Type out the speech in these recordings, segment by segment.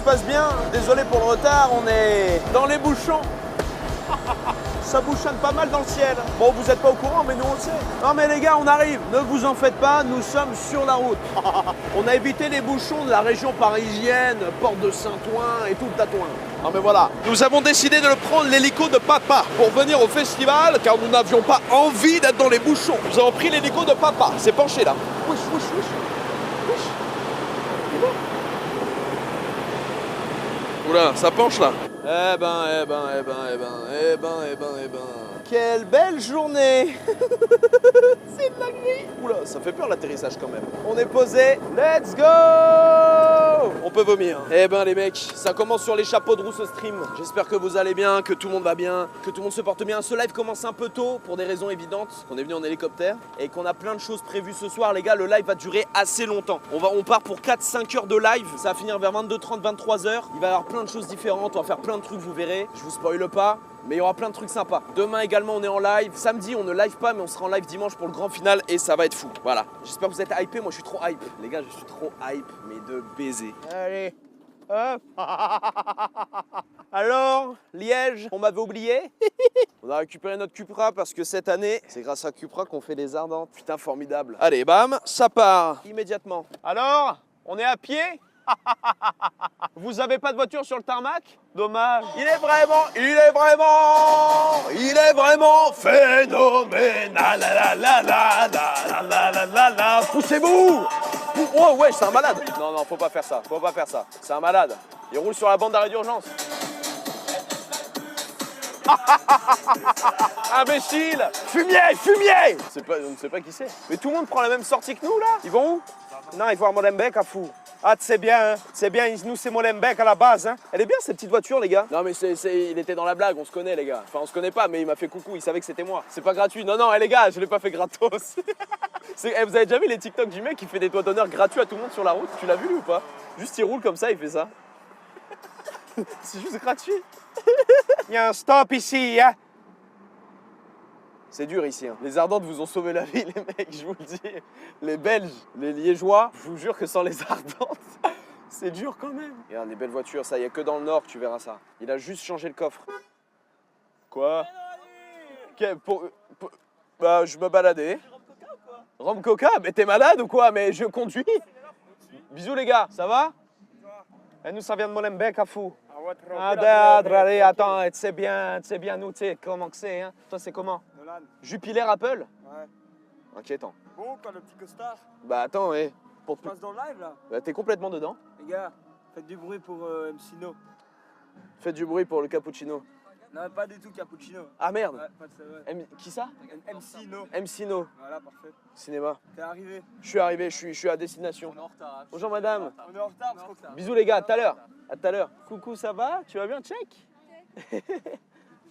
passe bien. Désolé pour le retard, on est dans les bouchons. Ça bouchonne pas mal dans le ciel. Bon, vous n'êtes pas au courant, mais nous on le sait. Non mais les gars, on arrive. Ne vous en faites pas, nous sommes sur la route. On a évité les bouchons de la région parisienne, Porte de Saint-Ouen et tout le tatouin. Non mais voilà. Nous avons décidé de le prendre l'hélico de papa pour venir au festival, car nous n'avions pas envie d'être dans les bouchons. Nous avons pris l'hélico de papa. C'est penché là. Wesh, wesh, wesh. Wesh. Oula, ça penche là. Eh ben. Quelle belle journée. C'est de la nuit. Oula, ça fait peur l'atterrissage quand même. On est posé, let's go. On peut vomir. Eh ben les mecs, ça commence sur les chapeaux de roue ce stream. J'espère que vous allez bien, que tout le monde va bien, que tout le monde se porte bien. Ce live commence un peu tôt pour des raisons évidentes, qu'on est venu en hélicoptère et qu'on a plein de choses prévues ce soir. Les gars, le live va durer assez longtemps. On part pour 4-5 heures de live. Ça va finir vers 22h30, 23h. Il va y avoir plein de choses différentes. On va faire plein de trucs, vous verrez. Je vous spoile pas. Mais il y aura plein de trucs sympas. Demain également, on est en live. Samedi, on ne live pas, mais on sera en live dimanche pour le grand final et ça va être fou. Voilà. J'espère que vous êtes hypés. Moi, je suis trop hype. Les gars, je suis trop hype, mais de baiser. Allez, hop. Alors, Liège, on m'avait oublié. On a récupéré notre Cupra parce que cette année, c'est grâce à Cupra qu'on fait les Ardentes. Putain, formidable. Allez, bam, ça part immédiatement. Alors, on est à pied? Vous avez pas de voiture sur le tarmac? Dommage. Il est vraiment phénoménal. La. Poussez-vous. Oh ouais, c'est un malade. Non, faut pas faire ça. C'est un malade. Il roule sur la bande d'arrêt d'urgence. Imbécile. Fumier. On ne sait pas qui c'est. Mais tout le monde prend la même sortie que nous là. Ils vont où? Non, ils vont à Molenbeek à fou. Ah, c'est bien, hein. C'est bien, nous c'est Molenbeek à la base. Hein. Elle est bien cette petite voiture, les gars. Non, mais il était dans la blague, on se connaît, les gars. Enfin, on se connaît pas, mais il m'a fait coucou, il savait que c'était moi. C'est pas gratuit. Non, les gars, je l'ai pas fait gratos. Vous avez déjà vu les TikTok du mec qui fait des doigts d'honneur gratuits à tout le monde sur la route? Tu l'as vu, lui, ou pas? Juste, il roule comme ça, il fait ça. C'est juste gratuit. Il y a un stop ici, hein. C'est dur ici. Hein. Les Ardentes vous ont sauvé la vie, les mecs, je vous le dis. Les Belges, les Liégeois, je vous jure que sans les Ardentes, c'est dur quand même. Regarde, les belles voitures, ça, il n'y a que dans le Nord que tu verras ça. Il a juste changé le coffre. Quoi? Bah, je me baladais. Rhum Coca? Mais t'es malade ou quoi? Mais je conduis. Bisous les gars, ça va? Et nous, ça vient de Molenbeek à fou. Attends, c'est bien, nous, tu sais comment que c'est, hein? Toi, c'est comment? Jupiler Apple? Ouais. Inquiétant. Bon, quand le petit costard. Bah attends, ouais. Tu passes dans le live là? Bah t'es complètement dedans. Les gars, faites du bruit pour MC No. Faites du bruit pour le cappuccino. Non, pas du tout cappuccino. Ah merde. Ouais, pas de ça, ouais. Qui ça? MC No. MC No. Voilà, parfait. Cinéma. T'es arrivé? Je suis arrivé, je suis à destination. On est en retard. Bonjour madame. On est en retard parce qu'on... Bisous les gars, à tout à l'heure. À tout à l'heure. Coucou, ça va? Tu vas bien, check?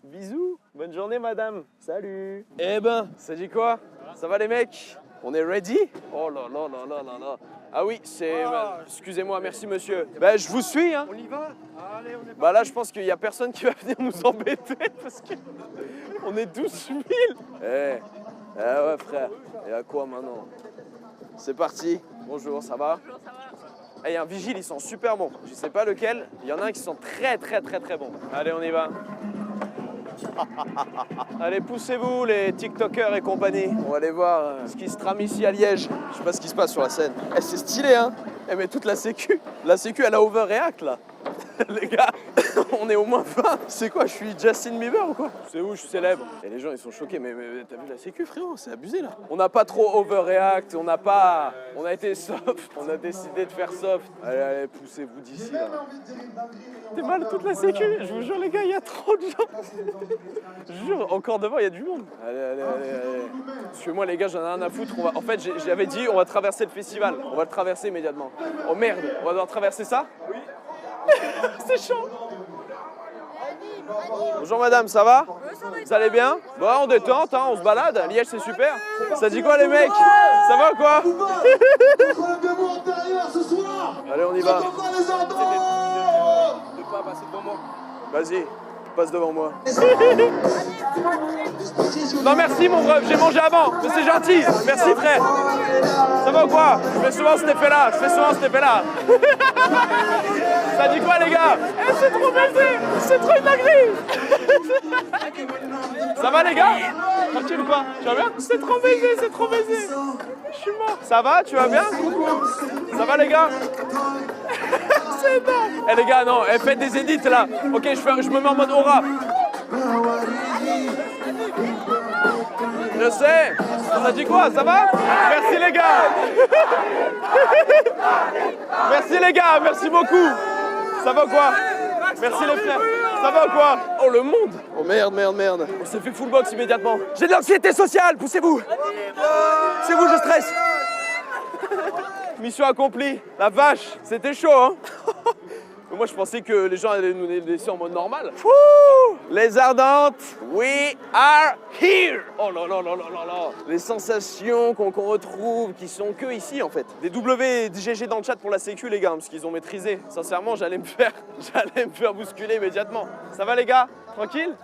Bisous. Bonne journée madame. Salut. Eh ben, ça dit quoi? Ça va les mecs? On est ready? Oh là là là là là là. Ah oui, c'est... Excusez-moi, merci monsieur. Ben je vous suis hein. On y va? Allez, on est Bah là je pense qu'il n'y a personne qui va venir nous embêter parce que on est 12 000. Eh ouais frère. Et à quoi maintenant? C'est parti. Bonjour, ça va? Bonjour, ça va? Il y a un vigile, ils sont super bons. Je sais pas lequel. Il y en a un qui sont très bons. Allez, on y va. Allez, poussez-vous les TikTokers et compagnie. On va aller voir ce qui se trame ici à Liège. Je sais pas ce qui se passe sur la scène. Eh, c'est stylé, hein? Eh, mais toute la sécu. La sécu, elle a overreact, là. Les gars, on est au moins 20. C'est quoi, je suis Justin Bieber ou quoi? C'est où je suis célèbre? Et les gens, ils sont choqués. Mais t'as vu la sécu, frérot? C'est abusé, là. On n'a pas trop overreact. On a été soft. On a décidé de faire soft. Allez, poussez-vous d'ici, là. T'es mal toute la sécu. Je vous jure, les gars, il y a trop de gens. Je vous jure, encore devant, il y a du monde. Allez. Parce que moi, les gars, j'en ai rien à foutre. En fait, j'avais dit, on va traverser le festival. On va le traverser immédiatement. Oh merde, on va devoir traverser ça? Oui. C'est chaud. Bonjour madame, ça va? Vous allez bien? Bon, on détente, hein, on se balade. Liège, c'est super. Ça dit quoi les mecs? Ça va ou quoi? Allez, on y va. Ne pas passer devant moi. Vas-y, passe devant moi. Non merci mon ref, j'ai mangé avant, mais c'est gentil. Merci frère. Ça va ou quoi? Je fais souvent cet effet-là. Ça dit quoi les gars? Eh, c'est trop baisé. C'est trop une dinguerie. Ça va les gars? Tranquille ou pas? Tu vas bien? C'est trop baisé, c'est trop baisé. Je suis mort. Ça va? Tu vas bien? Ça va les gars? C'est énorme. Eh les gars, non, faites des edits là. Ok, je me mets en mode aura. Je sais. Ça dit quoi? Ça va? Merci les gars. Merci les gars, merci beaucoup. Ça va ou quoi? Merci les frères. Ça va ou quoi? Oh le monde. Oh merde, merde, merde. On s'est fait full box immédiatement. J'ai de l'anxiété sociale, poussez-vous. Poussez-vous, je stresse. Mission accomplie. La vache, c'était chaud hein. Moi je pensais que les gens allaient nous laisser en mode normal. Wouh! Les Ardentes, we are here! Oh là là là là là là! Les sensations qu'on retrouve qui sont que ici en fait. Des WGG dans le chat pour la sécu les gars, parce qu'ils ont maîtrisé. Sincèrement j'allais me faire bousculer immédiatement. Ça va les gars? Tranquille?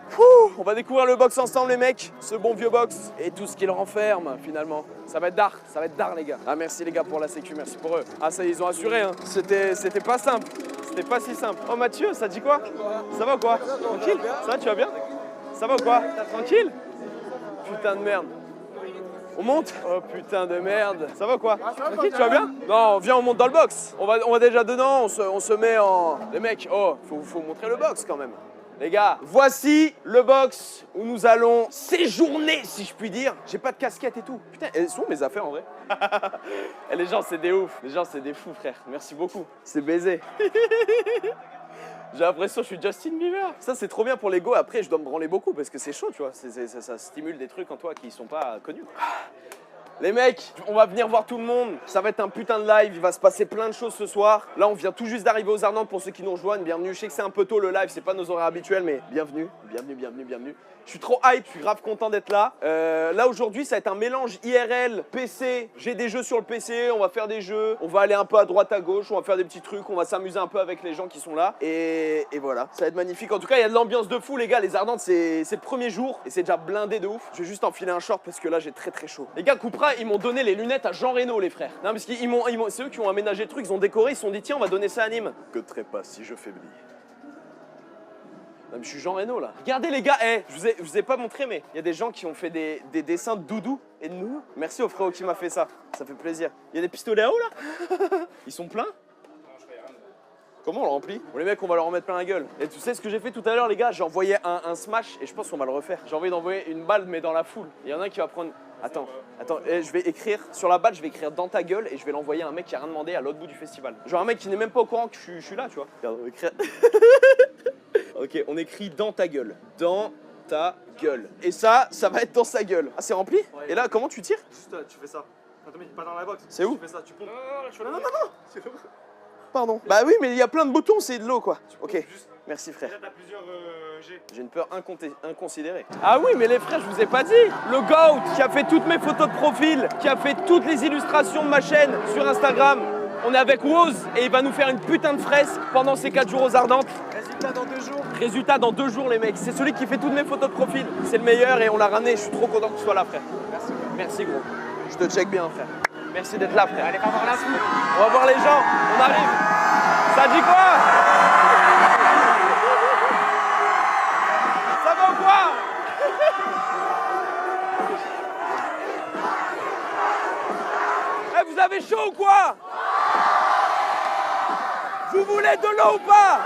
On va découvrir le box ensemble les mecs, ce bon vieux box et tout ce qu'il renferme finalement. Ça va être d'art les gars. Ah merci les gars pour la sécu, merci pour eux. Ah ça ils ont assuré hein. C'était pas simple. C'était pas si simple. Oh Mathieu, ça dit quoi? Ça va ou quoi? Tranquille? Ça va, tu vas bien? Ça va ou quoi? Tranquille? Putain de merde. On monte? Oh putain de merde. Ça va ou quoi? Tranquille, tu vas bien? Non, viens, on monte dans le box. On va déjà dedans, on se met en... Les mecs, oh, faut montrer le box quand même. Les gars, voici le box où nous allons séjourner, si je puis dire. J'ai pas de casquette et tout. Putain, elles sont mes affaires en vrai. Et les gens, c'est des ouf. Les gens, c'est des fous, frère. Merci beaucoup. C'est baisé. J'ai l'impression que je suis Justin Bieber. Ça, c'est trop bien pour l'ego. Après, je dois me branler beaucoup parce que c'est chaud, tu vois. Ça stimule des trucs en toi qui sont pas connus. Les mecs, on va venir voir tout le monde. Ça va être un putain de live. Il va se passer plein de choses ce soir. Là, on vient tout juste d'arriver aux Ardentes pour ceux qui nous rejoignent. Bienvenue. Je sais que c'est un peu tôt le live, c'est pas nos horaires habituels, mais bienvenue. Bienvenue. Je suis trop hype, je suis grave content d'être là. Là aujourd'hui, ça va être un mélange IRL, PC. J'ai des jeux sur le PC, on va faire des jeux. On va aller un peu à droite, à gauche, on va faire des petits trucs, on va s'amuser un peu avec les gens qui sont là. Et voilà, ça va être magnifique. En tout cas, il y a de l'ambiance de fou, les gars. Les Ardentes, c'est le premier jour et c'est déjà blindé de ouf. Je vais juste enfiler un short parce que là, j'ai très chaud. Les gars, Coupera, ils m'ont donné les lunettes à Jean Reno, les frères. Non, parce qu'ils c'est eux qui ont aménagé le truc, ils ont décoré, ils se sont dit, tiens, on va donner ça à Nîmes. Que de trépas si je faiblis. Non mais je suis Jean Reno là. Regardez les gars, je vous ai pas montré mais il y a des gens qui ont fait des dessins de Doudou et de nous. Merci au frérot qui m'a fait ça, ça fait plaisir. Il y a des pistolets à eau là. Ils sont pleins? Comment on le remplit? Bon les mecs, on va leur en mettre plein la gueule. Et tu sais ce que j'ai fait tout à l'heure les gars? J'ai envoyé un smash et je pense qu'on va le refaire. J'ai envie d'envoyer une balle mais dans la foule. Il y en a un qui va prendre... Attends, je vais écrire, sur la balle je vais écrire dans ta gueule et je vais l'envoyer à un mec qui a rien demandé à l'autre bout du festival. Genre un mec qui n'est même pas au courant que je suis là, tu vois. Regarde, on va écrire... Ok, on écrit dans ta gueule. Dans ta gueule. Et ça va être dans sa gueule. Ah, c'est rempli? Ouais. Et là, comment tu tires? Juste, tu fais ça. Pas dans la box. C'est où? Tu fais ça, tu pompes. Non. C'est l'eau. Pardon. Bah oui, mais il y a plein de boutons, c'est de l'eau, quoi. Ok, merci frère. Là, t'as plusieurs G. J'ai une peur inconsidérée. Ah oui, mais les frères, je vous ai pas dit. Le GOAT qui a fait toutes mes photos de profil, qui a fait toutes les illustrations de ma chaîne sur Instagram. On est avec Woz et il va nous faire une putain de fresque pendant ces 4 jours aux Ardentes. Résultat dans 2 jours. Résultat dans 2 jours les mecs. C'est celui qui fait toutes mes photos de profil. C'est le meilleur et on l'a ramené. Je suis trop content que tu sois là frère. Merci. Merci gros. Je te check bien frère. Merci d'être là frère. Allez, va voir la foule. On va voir les gens. On arrive. Ça dit quoi? Ça va ou quoi? Vous avez chaud ou quoi? Vous voulez de l'eau ou pas?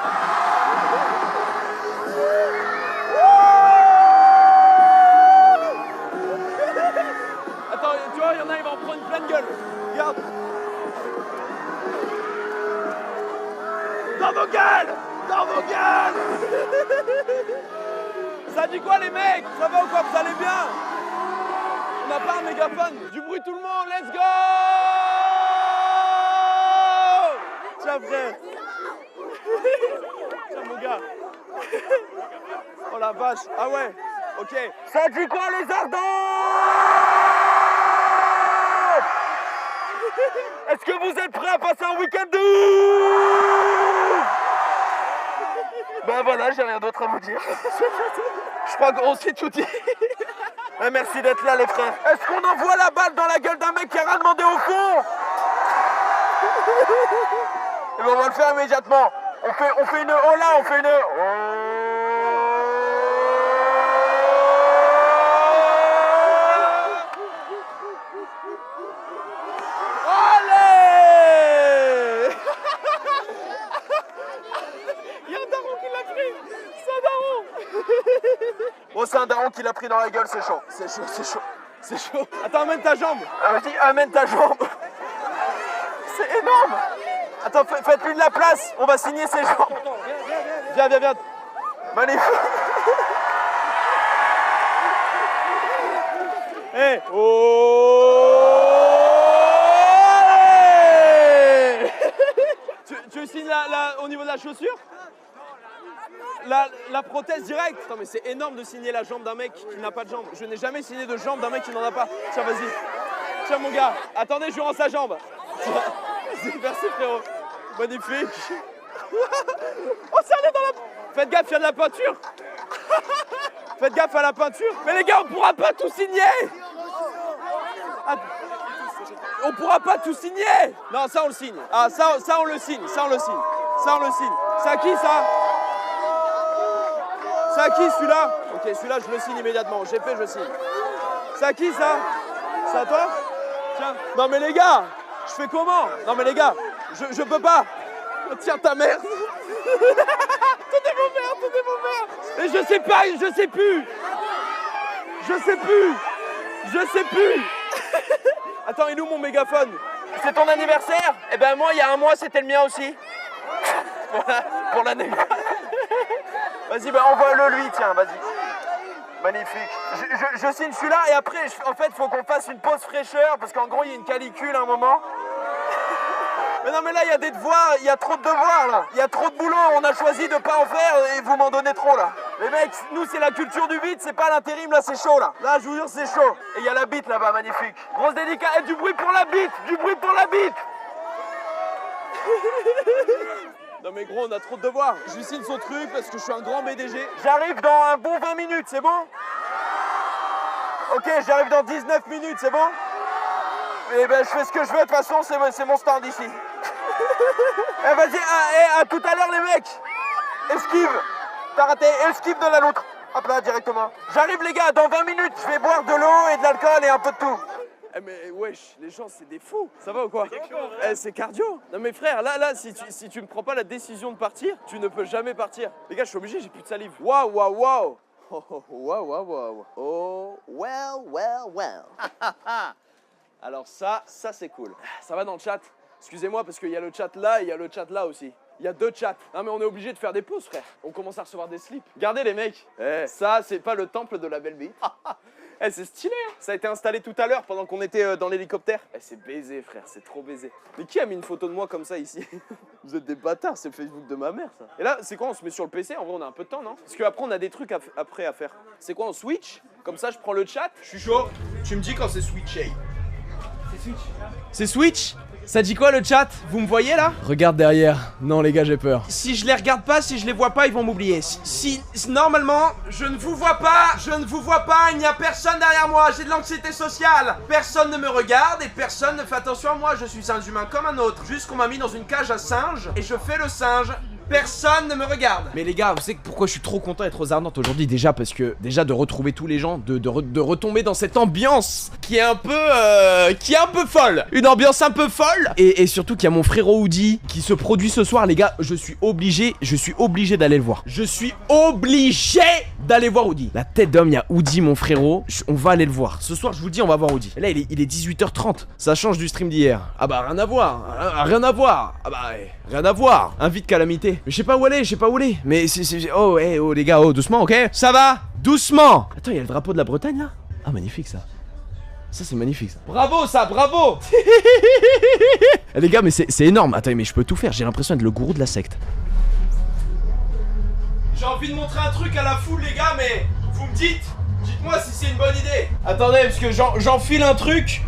Attends, tu vois, il y en a, il va en prendre une pleine gueule. Regarde. Dans vos gueules! Dans vos gueules! Ça dit quoi les mecs? Ça va ou quoi? Vous allez bien? On n'a pas un mégaphone. Du bruit tout le monde, let's go! Tiens frère. Tiens mon gars. Oh la vache. Ah ouais. Ok. Ça dit quoi les Ardents? Est-ce que vous êtes prêts à passer un week-end de ouf? Ben voilà, j'ai rien d'autre à vous dire. Je crois qu'on s'est tout dit. Ouais, merci d'être là les frères. Est-ce qu'on envoie la balle dans la gueule d'un mec qui a rien demandé au fond? Et ben on va le faire immédiatement. On fait une oh là, on fait une Allez. Il y a un daron qui l'a pris. C'est un daron. Bon, c'est un daron qui l'a pris dans la gueule, c'est chaud. C'est chaud, c'est chaud. C'est chaud. Attends, amène ta jambe. Ah, vas-y, amène ta jambe. C'est énorme. Attends, faites-lui de la place. On va signer ses jambes. Viens, viens, viens. Magnifique. Hey. Oh. Allez. Tu signes au niveau de la chaussure? La prothèse directe. Attends, mais c'est énorme de signer la jambe d'un mec qui n'a pas de jambe. Je n'ai jamais signé de jambe d'un mec qui n'en a pas. Tiens, vas-y. Tiens, mon gars. Attendez, je rends sa jambe. Merci, frérot. Magnifique. Oh, ça allait dans la... Faites gaffe, il y a de la peinture. Faites gaffe à la peinture. Mais les gars, on pourra pas tout signer. On pourra pas tout signer. Non, ça, on le signe. Ah, ça, on le signe. Ça, on le signe. Ça, on le signe. C'est à qui, ça? C'est à qui, celui-là? Ok, celui-là, je le signe immédiatement. J'ai fait, je signe. C'est à qui, ça? C'est à toi? Tiens. Non, mais les gars, je fais comment? Non, mais les gars, je peux pas. Tiens, ta mère. Tenez mon verre, tenez mon verre. Et je sais pas, je sais plus. Je sais plus. Je sais plus. Attends, il est où mon mégaphone? C'est ton anniversaire? Eh ben moi, il y a un mois, c'était le mien aussi. Pour l'année. Vas-y, bah envoie-le lui, tiens, vas-y. Magnifique. Je signe celui-là et après, en fait, il faut qu'on fasse une pause fraîcheur parce qu'en gros, il y a une calicule à un moment. Mais non, mais là, il y a des devoirs, il y a trop de devoirs, là. Il y a trop de boulot, on a choisi de pas en faire et vous m'en donnez trop, là. Les mecs, nous, c'est la culture du beat, c'est pas l'intérim, là, c'est chaud, là. Là, je vous jure, c'est chaud. Et il y a la bite, là-bas, magnifique. Grosse dédicace, et du bruit pour la bite, du bruit pour la bite. Non mais gros, on a trop de devoirs. Je lui signe son truc parce que je suis un grand BDG. J'arrive dans un bon 20 minutes, c'est bon? Ok, j'arrive dans 19 minutes, c'est bon? Eh ben, je fais ce que je veux, de toute façon, c'est mon stand ici. Eh, vas-y, à tout à l'heure, les mecs. Esquive. T'as raté, esquive de la loutre. Hop là, directement. J'arrive, les gars, dans 20 minutes, je vais boire de l'eau et de l'alcool et un peu de tout. Eh mais wesh, les gens c'est des fous, ça va ou quoi? C'est cardio. Non mais frère, là, si tu me prends pas la décision de partir, tu ne peux jamais partir. Les gars, je suis obligé, j'ai plus de salive. Waouh, waouh, waouh. Oh, waouh, waouh, waouh. Oh, well. Alors ça c'est cool. Ça va dans le chat? Excusez-moi parce qu'il y a le chat là et il y a le chat là aussi. Il y a deux chats. Non mais on est obligé de faire des pauses, frère. On commence à recevoir des slips. Regardez les mecs. Ça c'est pas le temple de la belle bite. C'est stylé, hein. Ça a été installé tout à l'heure pendant qu'on était dans l'hélicoptère. C'est baisé, frère, c'est trop baisé. Mais qui a mis une photo de moi comme ça ici? Vous êtes des bâtards, c'est le Facebook de ma mère, ça. Et là, c'est quoi? On se met sur le PC? En vrai, on a un peu de temps, non? Parce qu'après, on a des trucs après à faire. C'est quoi? On switch? Comme ça, je prends le chat. Je suis chaud. Tu me dis quand c'est switché. C'est switch. C'est switch? Ça dit quoi le chat? Vous me voyez là? Regarde derrière. Non les gars, j'ai peur. Si je les regarde pas, si je les vois pas, ils vont m'oublier. Si normalement, je ne vous vois pas, il n'y a personne derrière moi, j'ai de l'anxiété sociale. Personne ne me regarde et personne ne fait attention à moi, je suis un humain comme un autre. Juste qu'on m'a mis dans une cage à singe et je fais le singe. Personne ne me regarde. Mais les gars, vous savez pourquoi je suis trop content d'être aux Ardentes aujourd'hui? Déjà parce que, de retrouver tous les gens, de retomber dans cette ambiance qui est un peu folle. Une ambiance un peu folle. Et surtout qu'il y a mon frérot Woody qui se produit ce soir, les gars. Je suis obligé d'aller le voir. Je suis obligé d'aller voir Woody. La tête d'homme, il y a Woody, mon frérot. On va aller le voir. Ce soir, je vous dis, on va voir Woody. Et là, il est 18h30. Ça change du stream d'hier. Ah bah, rien à voir. Rien à voir. Ah bah, rien à voir. Invite calamité. Mais je sais pas où aller, Mais oh, les gars, doucement, ok? Ça va? Doucement. Attends, il y a le drapeau de la Bretagne, là? Ah, magnifique, ça. Ça, c'est magnifique, ça. Bravo, ça, bravo. Les gars, mais c'est énorme. Attends, mais je peux tout faire. J'ai l'impression d'être le gourou de la secte. J'ai envie de montrer un truc à la foule, les gars, mais vous me dites. Dites-moi si c'est une bonne idée. Attendez, parce que j'enfile un truc.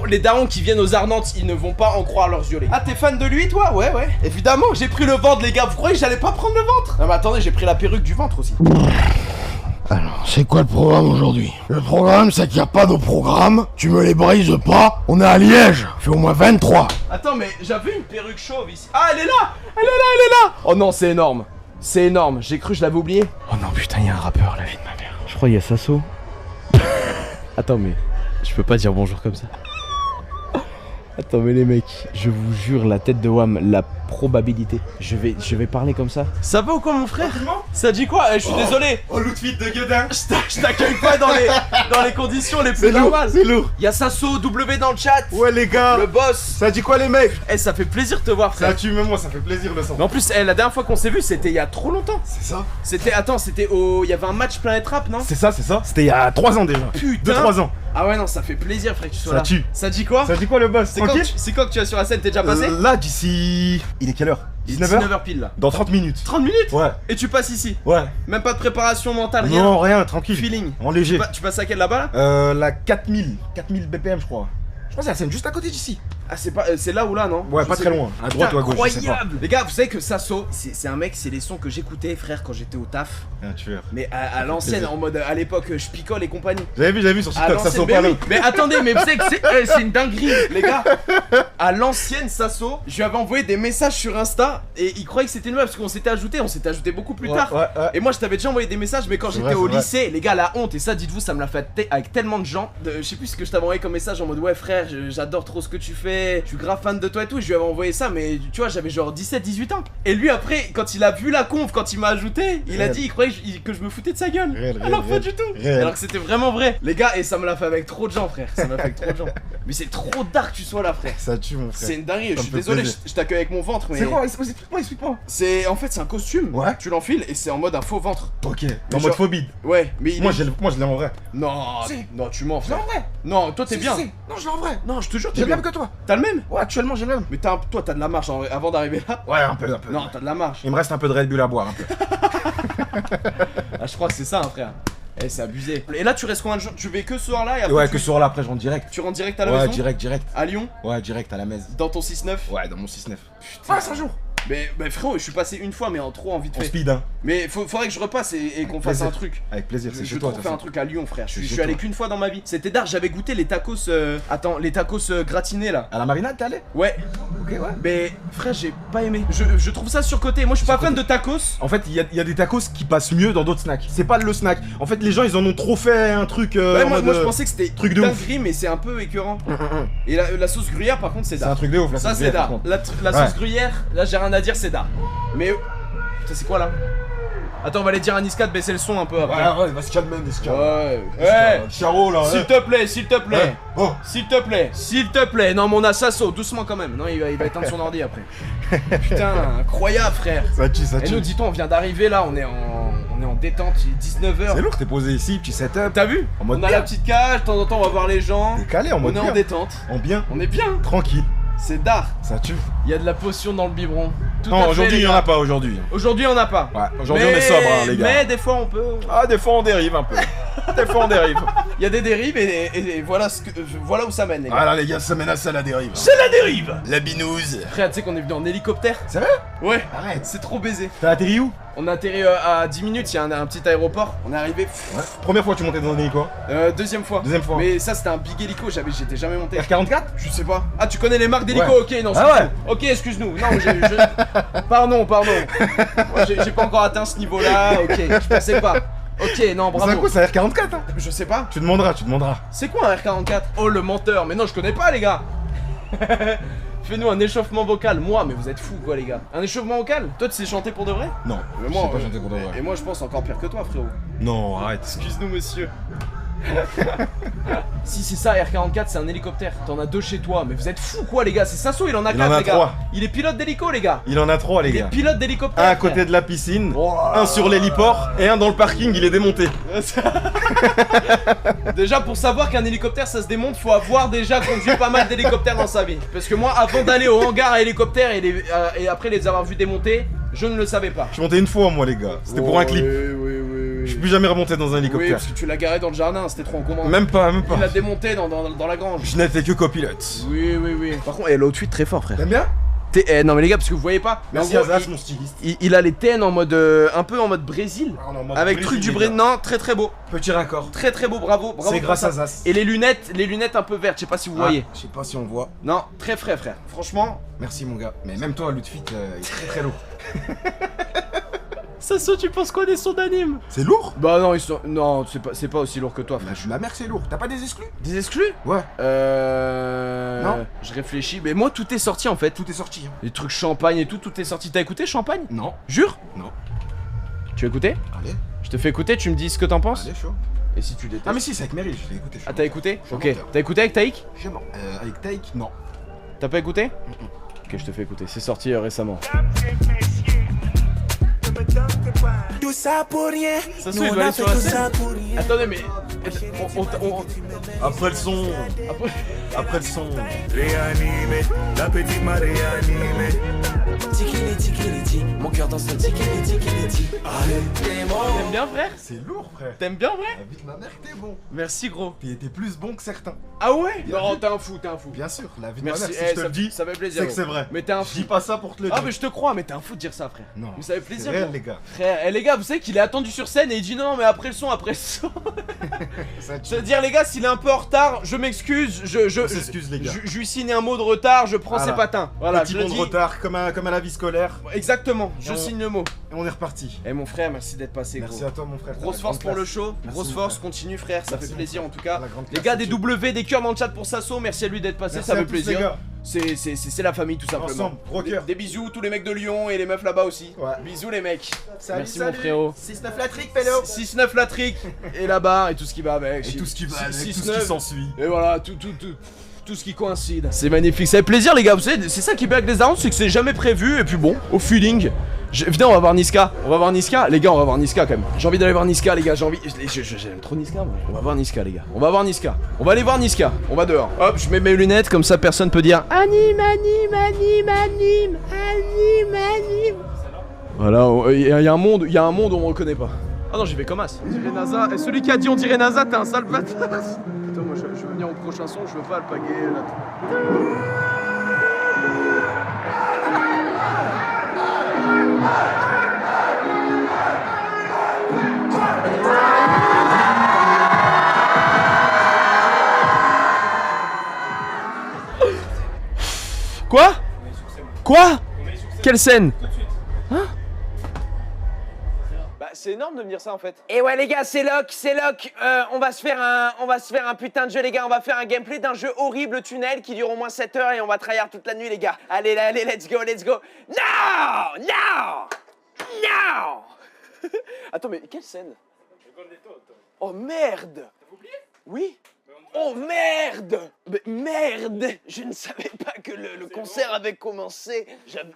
Les darons qui viennent aux Ardentes, ils ne vont pas en croire leurs yeux, les gars. Ah, t'es fan de lui, toi? Ouais. Évidemment que j'ai pris le ventre, les gars. Vous croyez que j'allais pas prendre le ventre? Non, mais attendez, j'ai pris la perruque du ventre aussi. Alors, c'est quoi le programme aujourd'hui? Le programme, c'est qu'il n'y a pas de programme. Tu me les brises pas. On est à Liège. Il fait au moins 23. Attends, mais j'avais une perruque chauve ici. Ah, elle est là! Elle est là, elle est là! Oh non, c'est énorme. C'est énorme. J'ai cru que je l'avais oublié. Oh non, putain, il y a un rappeur, la vie de ma mère. Je crois qu'il y a Sasso. Attends, mais je peux pas dire bonjour comme ça. Attends, mais les mecs, je vous jure, la tête de Wam, la probabilité. Je vais parler comme ça. Ça va ou quoi, mon frère? Ça dit quoi? Je suis désolé. Oh, l'outfit de Guedin. Je t'accueille pas dans les conditions les plus normales. C'est lourd. Il y a Sasso W dans le chat. Ouais, les gars. Le boss. Ça dit quoi, les mecs? Eh, ça fait plaisir de te voir, frère. Ça tue, même moi, ça fait plaisir le sang. Mais en plus, la dernière fois qu'on s'est vu, c'était il y a trop longtemps. C'est ça? C'était au. Il y avait un match Planète Rap, non? C'est ça, c'est ça. C'était il y a 3 ans déjà. Putain. 2-3 ans. Ah ouais, non, ça fait plaisir, frère, que tu sois Ça là. tue. Ça dit quoi? Ça dit quoi, le boss? C'est quand que tu vas sur la scène? T'es déjà passé? Là, d'ici. Il est quelle heure? 19h? 19h pile là. Dans 30 minutes. 30 minutes? Ouais. Et tu passes ici? Ouais. Même pas de préparation mentale, rien? Non, rien, tranquille. Feeling. En léger. Tu passes à quelle là-bas là? La 4000 BPM, je crois. Je crois que c'est la scène juste à côté d'ici. Ah, c'est là ou là, non? Ouais, Je pas sais très loin. À droite ou à gauche, je sais pas. Incroyable! Les gars, vous savez que Sasso, c'est un mec, c'est les sons que j'écoutais, frère, quand j'étais au taf. Un tueur. Mais à l'ancienne, en mode à l'époque, je picole et compagnie. J'avais vu sur À TikTok, ça l'ancienne, sent mais pas oui. Mais attendez, mais vous savez que c'est une dinguerie, les gars. À l'ancienne Sasso, je lui avais envoyé des messages sur Insta et il croyait que c'était une meuf parce qu'on s'était ajouté beaucoup plus tard. Ouais. Et moi, je t'avais déjà envoyé des messages, mais quand C'est j'étais vrai, au c'est vrai. lycée, les gars, la honte, et ça, dites-vous, ça me l'a fait avec tellement de gens. Je sais plus ce que je t'avais envoyé comme message en mode ouais, frère, j'adore trop ce que tu fais, je suis grave fan de toi et tout. Je lui avais envoyé ça, mais tu vois, j'avais genre 17-18 ans. Et lui, après, quand il a vu la conf, quand il m'a ajouté, il a Réel. dit, il croyait que je me foutais de sa gueule. Réel, Alors pas réel. du tout. Réel. Alors que c'était vraiment vrai. Les gars, et ça me l'a fait avec trop de gens, frère. Ça me l'a fait avec trop de gens. Mais c'est trop dark que tu sois là, frère. Ça tue, mon frère. C'est une dinguerie, Ça je me suis fait désolé, plaisir. je t'accueille avec mon ventre, mais. C'est quoi? Explique-moi. C'est en fait c'est un costume. Ouais. Tu l'enfiles et c'est en mode un faux ventre. Ok. En Mais mode genre- phobie. Ouais, mais il Moi, est- je l'ai en vrai. Non, Si. non, tu mens, Je l'ai frère. en vrai. Non, toi t'es bien. Non, je l'ai en vrai. Non, je te jure, J'ai t'es le bien. même que toi. T'as le même? Ouais, actuellement, j'ai le même. Mais toi t'as de la marche avant d'arriver là. Ouais, un peu. Non, t'as de la marche. Il me reste un peu de Red Bull à boire, un peu. Ah, je crois que c'est ça, hein, frère. Eh, c'est abusé. Et là, tu restes combien de jours? Tu vais que ce soir-là et après Ouais, tu... que ce soir-là, après, je rentre direct. tu rentres direct à la Ouais, maison? direct. À Lyon? Ouais, direct à la messe. Dans ton 6-9? Ouais, dans mon 6-9. Putain. Ouais, 5 jours. Mais frérot, je suis passé une fois, mais en trop en vite En fait. speed, hein. Mais faudrait que je repasse et qu'on fasse Plaisir. un truc. Avec plaisir, c'est Je chez vais toi. te de toute faire un façon. truc à Lyon, frère. Je C'est suis chez allé toi. qu'une fois dans ma vie. C'était d'art, j'avais goûté les tacos. Attends, les tacos gratinés là. À la marinade, t'es allé? Ouais. Ok, ouais. Mais frère, j'ai pas aimé. Je trouve ça surcoté. Moi, je suis pas fan de tacos. En fait, il y a des tacos qui passent mieux dans d'autres snacks. C'est pas le snack. En fait, les gens, ils en ont trop fait un truc. Ouais, en moi, mode, je pensais que c'était truc de ouf. dinguerie, mais c'est un peu écœurant. Et la sauce gruyère, par contre, c'est C'est un d'art. truc de ouf, là. Ça, c'est d'art. La sauce gruyère, là, j'ai rien à dire, c'est d'art. Mais. Putain, c'est quoi là? Attends, on va aller dire à Niska de baisser le son un peu après. Ouais, va se calmer, Niska. Ouais. Ouais. Charo, là. S'il te plaît, s'il te plaît. Ouais. Oh. S'il te plaît, s'il te plaît. Non, mais on a Sasso, doucement quand même. Non, il va éteindre son ordi après. Putain, incroyable, frère. Ça tue, ça Et tue. nous, dis-toi, on vient d'arriver là, on est en détente, il est 19h. C'est lourd, t'es posé ici, petit setup. T'as vu? En mode On a bien. la petite cage, de temps en temps, on va voir les gens. T'es calé en On mode est en bien. détente. En bien. On est bien. Tranquille. C'est d'art. Ça tue. Il y a de la potion dans le biberon. Tout à Non, fait, aujourd'hui, les il y en gars. a pas aujourd'hui. Aujourd'hui, on n'a pas. Ouais, aujourd'hui, on est sobre, hein, les gars. Mais des fois, on peut. Ah, des fois, on dérive un peu. Des fois, on dérive. Il y a des dérives et voilà, voilà où ça mène, les gars. Ah là, les gars, ça menace à la dérive. C'est la dérive. La binouse. Frère, tu sais qu'on est venu en hélicoptère? C'est vrai? Ouais. Arrête. C'est trop baisé. T'as atterri où? On a atterri à 10 minutes, il y a un petit aéroport. On est arrivé. Ouais. Première fois que tu montais dans un hélico. Deuxième fois. Deuxième fois. Mais ça, c'était un big hélico, j'étais jamais monté. R44? Je sais pas. Ah, tu connais les marques d'hélico? Ouais. Ok, non, Ah c'est ouais. fou. Ok, excuse-nous. Non, Pardon. Moi, j'ai pas encore atteint ce niveau-là. Ok, je pensais pas. Ok, non, C'est un bravo. coup, c'est un R44, hein. Je sais pas. Tu demanderas. C'est quoi un R44? Oh, le menteur. Mais non, je connais pas, les gars. Fais-nous un échauffement vocal. Moi, mais vous êtes fous, quoi, les gars. Un échauffement vocal? Toi, tu sais chanter pour de vrai? Non, Mais je moi, sais pas chanter pour de vrai. Et moi, je pense encore pire que toi, frérot. Non, arrête. Excuse-nous, monsieur. Si c'est ça, R44, c'est un hélicoptère. T'en as deux chez toi, mais vous êtes fous quoi, les gars. C'est Sasso, il en a Il 4, en a les gars. 3. Il est pilote d'hélico, les gars. Il en a 3, les Il est gars. pilote d'hélicoptère. Un à côté de la piscine, Oh. un sur l'héliport et un dans le parking, il est démonté. Déjà, pour savoir qu'un hélicoptère ça se démonte, faut avoir déjà conduit pas mal d'hélicoptères dans sa vie. Parce que moi, avant d'aller au hangar à hélicoptère et après les avoir vus démonter, je ne le savais pas. Je suis monté une fois, moi, les gars. C'était pour un clip. Oui. Je suis plus jamais remonté dans un Oui, hélicoptère. parce que tu l'as garé dans le jardin, c'était trop encombrant. Même pas. Il l'a démonté dans la grange. Je n'étais que copilote. Oui. Par contre, elle a outfit très fort, frère. T'aimes bien? Non mais les gars, parce que vous voyez pas. Mais Merci en gros, Azaz, mon styliste. il a les TN en mode un peu en mode Brésil. Ah, on est en mode Avec Brésil, truc du les Brésil. gars. Non, très beau. Petit raccord. Très beau, bravo. C'est pour grâce ça. à Azaz. Et les lunettes un peu vertes, je sais pas si vous voyez. Je sais pas si on voit. Non, très frais frère. Franchement, Merci mon gars. Mais même toi, l'outfit, il est très lourd. Sasso, tu penses quoi des sons d'anime? C'est lourd? Bah non, non, c'est pas aussi lourd que toi Bah, frère. je suis ma mère, c'est lourd. T'as pas des exclus? Des exclus? Ouais. Non. Je réfléchis, mais moi tout est sorti en fait. Tout est sorti. Hein. Les trucs champagne et tout est sorti. T'as écouté champagne? Non. Jure? Non. Tu as écouté? Allez. Je te fais écouter, tu me dis ce que t'en penses? Allez, chaud. Et si tu détestes? Ah mais si, c'est avec Mary, je l'ai écouté. Ah t'as écouté? Je suis Ok. menteur. T'as écouté avec Taïk? Avec Taïk, non. T'as pas écouté? Ok, je te fais écouter. C'est sorti récemment. Tout ça pour rien. Ça Nous, il on doit a aller fait sur la tout scène. ça pour rien. Attendez, mais. Après le son. Après le son. Réanimé, la petite m'a réanimé. Tikili, mon cœur dans son tikili. Allez, t'es mort. T'aimes bien, frère? C'est lourd, frère. T'aimes bien, vrai? La vie de ma mère, t'es bon. Merci, gros. Puis t'es plus bon que certains. Ah ouais? Bien Non, vu. t'es un fou. Bien sûr, la vie de ma Merci, mère, si je te ça, le dis, ça fait plaisir. c'est que gros. c'est vrai. Mais t'es un Je fou. dis pas ça pour te le dire. Ah, mais je te crois, mais t'es un fou de dire ça, frère. Non. Mais ça fait C'est plaisir. réel, gros. les gars. Frère, les gars, vous savez qu'il est attendu sur scène et il dit non, mais après le son. Ça Je veux dire, les gars, s'il est un peu en retard, je m'excuse. On s'excuse, les gars. Je lui signe un mot de retard, je prends Voilà. ses patins. Voilà, Petit je le bon de dis. retard, comme à la vie scolaire. Exactement, je Et on- signe le mot. Et on est reparti. Eh mon frère, merci d'être passé, Merci gros. à toi, mon frère. Grosse T'as la force grande pour le classe. show, Merci, grosse mon force, frère. continue frère, ça Merci, fait mon plaisir frère. en tout cas. La grande Les classe, gars des monsieur. W, des cœurs dans le chat pour Sasso, merci à lui d'être passé, Merci ça à fait tous, les plaisir. gars. C'est la famille tout simplement. Ensemble, gros cœur. Des bisous tous les mecs de Lyon et les meufs là-bas aussi. Ouais. Bisous les mecs. Salut, Merci mon frérot. 6-9 la trick, pélo. 6-9 la trick et là-bas et tout ce qui va avec. Et tout ce qui va avec, tout ce 6-9. qui s'ensuit. Et voilà, tout ce qui coïncide. C'est magnifique, ça fait plaisir les gars, vous savez, c'est ça qui est bien avec les darons, c'est que c'est jamais prévu et puis bon, au feeling. Venez, on va voir Niska, les gars, on va voir Niska quand même. J'ai envie d'aller voir Niska les gars, j'aime trop Niska moi. On va voir Niska les gars, on va aller voir Niska, on va dehors. Hop, je mets mes lunettes comme ça personne peut dire anime. Voilà, il y a un monde où on reconnaît pas. Ah non, j'y vais comme as. On dirait NASA. Et celui qui a dit on dirait NASA, t'es un sale bâtard. Attends, moi je veux venir au prochain son, je veux pas le pagayer là. Quoi? Quelle scène? Hein? Bah c'est énorme de me dire ça en fait. Et ouais les gars, c'est Locke. On va se faire un putain de jeu les gars. On va faire un gameplay d'un jeu horrible tunnel qui dure au moins 7 heures et on va tryhard toute la nuit les gars. Allez, let's go. No. Attends mais quelle scène? Oh merde. T'as oublié? Oui. Oh merde! Mais merde! Je ne savais pas que le concert avait commencé.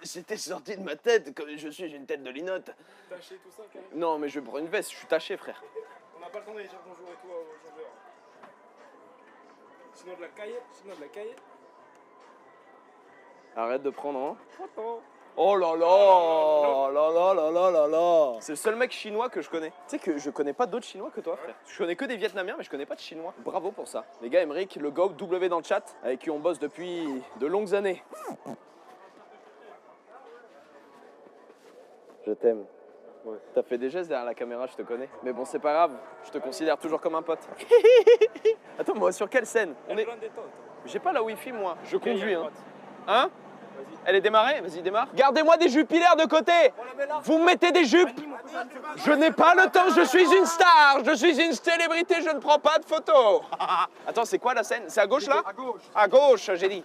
C'était sorti de ma tête. Comme j'ai une tête de linotte. Taché tout ça, quand même. Non, mais je vais prendre une veste. Je suis taché, frère. On n'a pas le temps d'aller dire bonjour et tout aux joueurs. Sinon de la cahier. Arrête de prendre, hein. Attends. Oh là là. C'est le seul mec chinois que je connais. Tu sais que je connais pas d'autres chinois que toi, frère. Je connais que des Vietnamiens, mais je connais pas de chinois. Bravo pour ça. Les gars, Emeric, le GOAT W dans le chat, avec qui on bosse depuis de longues années. Je t'aime. Ouais. T'as fait des gestes derrière la caméra, je te connais. Mais bon, c'est pas grave, je te considère toujours comme un pote. Attends, moi, sur quelle scène? J'ai pas la Wi-Fi, moi. Je conduis, hein. Hein? Elle est démarrée? Vas-y, démarre. Gardez-moi des jupilaires de côté. Vous me mettez des jupes. Je n'ai pas le temps, je suis une star. Je suis une célébrité, je ne prends pas de photos. Attends, c'est quoi la scène? C'est à gauche, là? À gauche. À gauche, j'ai dit.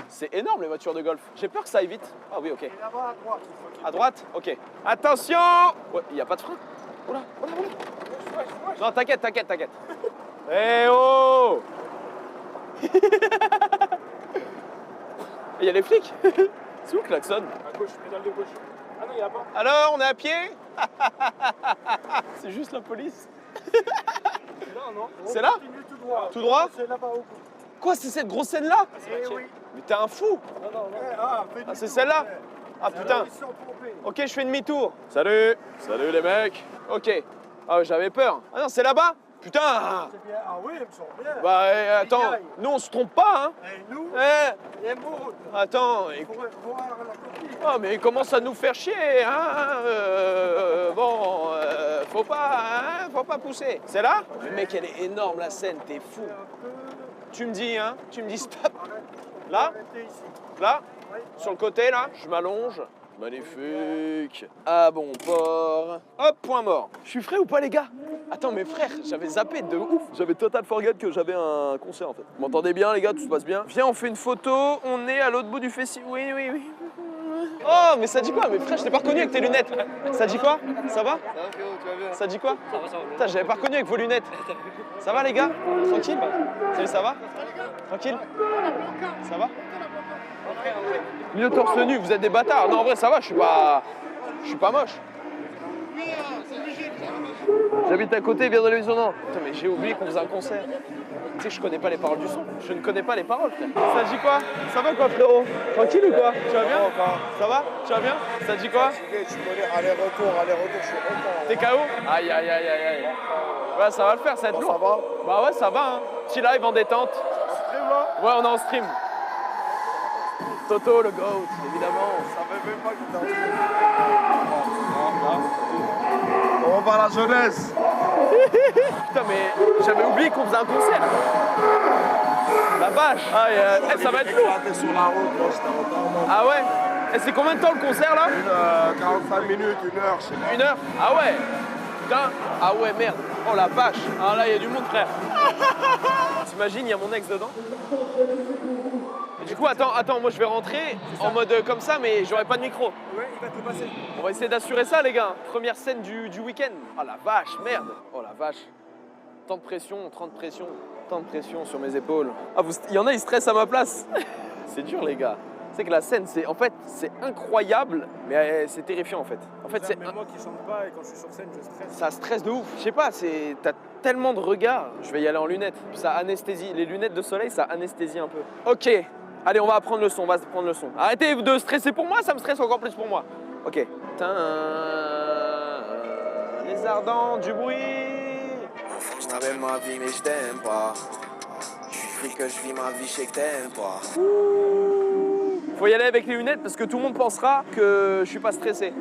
C'est énorme, les voitures de golf. J'ai peur que ça aille vite. Ah oui, ok. Et là-bas à droite. À droite? Ok. Attention! Ouais, il n'y a pas de frein. Oula. Non, t'inquiète. Eh oh! Il y a les flics. C'est où le klaxon? À gauche, pédale de gauche. Ah non, il y a pas. Alors, on est à pied? C'est juste la police. Non. C'est là? Continue tout droit. Tout droit? C'est là-bas au bout. Quoi, c'est cette grosse scène-là? Eh oui. Mais t'es un fou. Non. Ah, c'est celle-là? Ah putain. Ok, je fais demi-tour. Salut les mecs. Ok. Ah, j'avais peur. Ah non, c'est là-bas? Putain. Ah oui, ils me sont bien. Bah attends, nous on se trompe pas hein. Et nous, Eh, les mots, attends, pour voir la copie. oh mais il commence à nous faire chier hein. Bon, faut pas pousser. C'est là? Le mec elle est énorme la scène, t'es fou. Tu me dis hein, tu me dis stop. Là? Arrêtez ici. Là? Oui. Sur le côté là? Je m'allonge. Magnifique. Ah bon port. Hop, point mort. Je suis frais ou pas les gars? Attends mes frères, j'avais zappé de ouf. J'avais total forget que j'avais un concert en fait. Vous m'entendez bien les gars, tout se passe bien? Viens, on fait une photo, on est à l'autre bout du festival. Oui, oui, oui. Oh, mais ça dit quoi? Mais frère, je t'ai pas reconnu avec tes lunettes. Ça dit quoi? Ça va? Ça va frérot, tu vas bien? Ça dit quoi? Ça va, ça va. Putain, j'avais pas reconnu avec vos lunettes. Ça va les gars? Tranquille? Salut, ça va? Tranquille? Ça va? Mieux torse nu, vous êtes des bâtards. Non, en vrai, ça va, je suis pas moche. J'habite à côté, viens dans l'émission. Non. Putain, mais j'ai oublié qu'on faisait un concert. Tu sais, je connais pas les paroles du son. Je ne connais pas les paroles, frère. Ça dit quoi? Ça va quoi, frérot? Tranquille ou quoi? Tu vas bien? Ça va? Tu vas bien? Ça dit quoi? Tu connais aller-retour, je suis content. T'es KO? Aïe, aïe, aïe, aïe, aïe. Ouais, ça va le faire, ça va être lourd. Ça va? Bah ouais, ça va, hein. Petit live en détente. Stream là? Ouais, on est en stream. Toto, le GOAT, évidemment. Ça fait même pas que t'as on va à la jeunesse. Putain, mais j'avais oublié qu'on faisait un concert. La vache. Ah, ça va être lourd. Sur la route, moi j'étais en retard. Ah ouais? Et c'est combien de temps le concert là? 45 minutes, 1 heure, je sais pas. 1 heure? Ah ouais? Putain. Ah ouais, merde. Oh la vache. Ah là, il y a du monde, frère. T'imagines, il y a mon ex dedans? Du coup, attends, moi je vais rentrer en mode comme ça, mais j'aurai pas de micro. Ouais, il va te le passer. On va essayer d'assurer ça, les gars. Première scène du week-end. Oh la vache, merde. Oh la vache. Tant de pression sur mes épaules. Ah, il y en a, ils stressent à ma place. C'est dur, les gars. C'est que la scène, c'est incroyable, mais c'est terrifiant en fait. En fait, c'est Même moi qui chante pas et quand je suis sur scène, je stresse. ça stresse de ouf. Je sais pas, t'as tellement de regards. Je vais y aller en lunettes. Ça anesthésie. Les lunettes de soleil, ça anesthésie un peu. Ok. Allez, on va apprendre le son, Arrêtez de stresser pour moi, ça me stresse encore plus pour moi. Ok. Les ardents du bruit. Je t'appelle ma vie, mais je t'aime pas. Je suis free que je vis ma vie, je sais que t'aimes pas. Faut y aller avec les lunettes parce que tout le monde pensera que je suis pas stressé.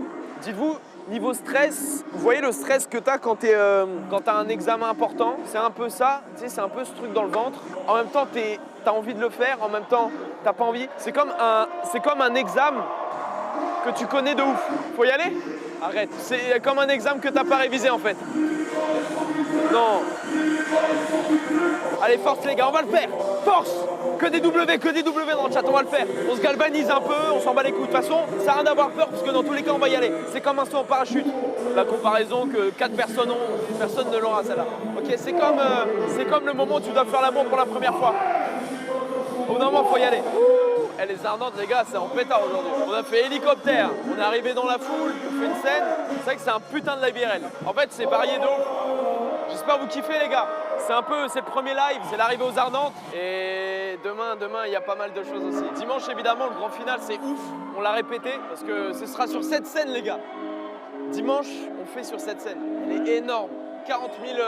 Dites-vous, niveau stress, vous voyez le stress que t'as quand t'as un examen important? C'est un peu ça, tu sais, c'est un peu ce truc dans le ventre. En même temps, t'as envie de le faire, en même temps, t'as pas envie. C'est comme un examen que tu connais de ouf. Faut y aller? Arrête, c'est comme un examen que t'as pas révisé en fait. Non. Allez, force les gars, on va le faire. Force. Que des W dans le chat, on va le faire. On se galvanise un peu, on s'en bat les couilles. De toute façon, ça n'a rien d'avoir peur parce que dans tous les cas, on va y aller. C'est comme un saut en parachute. La comparaison que 4 personnes ont, personne ne l'aura celle-là. Ok, c'est comme le moment où tu dois faire l'amour pour la première fois. Au bout d'un moment, faut y aller. Eh, les Ardentes, les gars, c'est en pétard aujourd'hui. On a fait hélicoptère, on est arrivé dans la foule, on fait une scène. C'est vrai que c'est un putain de live IRL. En fait, c'est varié de ouf. J'espère vous kiffez, les gars. C'est le premier live, c'est l'arrivée aux Ardentes. Et demain, il y a pas mal de choses aussi. Dimanche, évidemment, le grand final, c'est ouf. On l'a répété parce que ce sera sur cette scène, les gars. Dimanche, on fait sur cette scène. Elle est énorme. 40 000